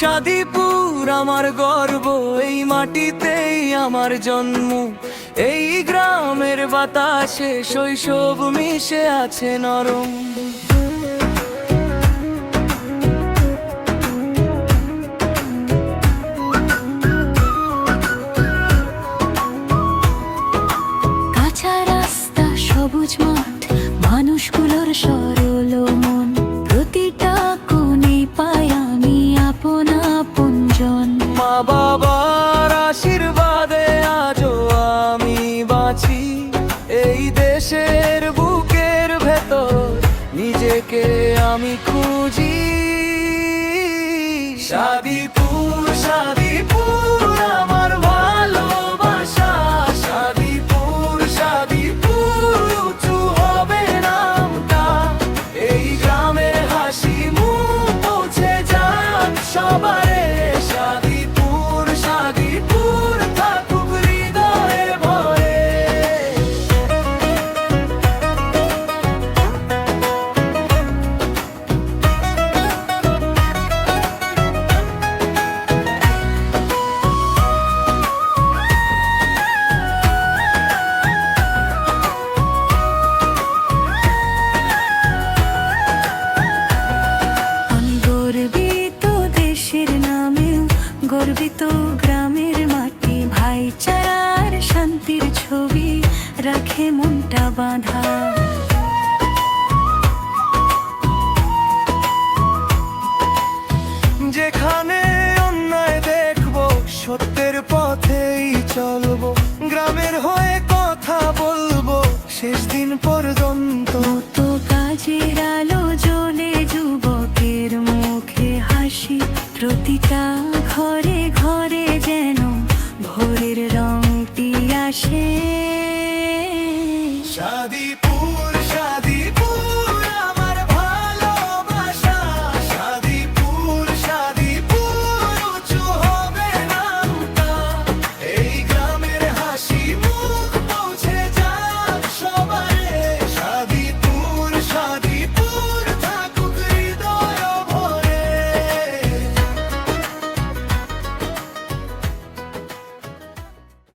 শাদীপুর আমার গর্ব, এই মাটিতেই আমার জন্ম। এই গ্রামের বাতাসে শৈশব মিশে আছে নরম। কাঁচা রাস্তা, সবুজ মাঠ, মানুষগুলোর সরল মন, প্রতিটা কোণে পাই আমি আপন আপনজন। মা বাবার আশীর্বাদে আজও আমি বাঁচি, এই দেশের বুকের ভেতর নিজেকে আমি খুঁজি। শাদীপুর শাদীপুর আমার ভালোবাসা, শাদীপুর শাদীপুর উঁচু হবে নামটা। এই গ্রামের হাসি মুখ পৌঁছে যাক সবারে। শাদীপুর শাদীপুর থাকুক হৃদয়ে ভরে। আমি গর্বিত দেশের নামে, গর্বিত গ্রামের মাটি, ভাইচারার শান্তির ছবি রাখে মনটা বাঁধা। যেখানে অন্যায় দেখবো, সত্যের পথেই চলবো, গ্রামের হয়ে কথা বলবো শেষ দিন পর্যন্ত। তো কাজের আলো জ্বলে যুবকের মুখে হাসি, প্রতিটা ঘরে ঘরে যেন ভোরের রংটি আসে। শাদী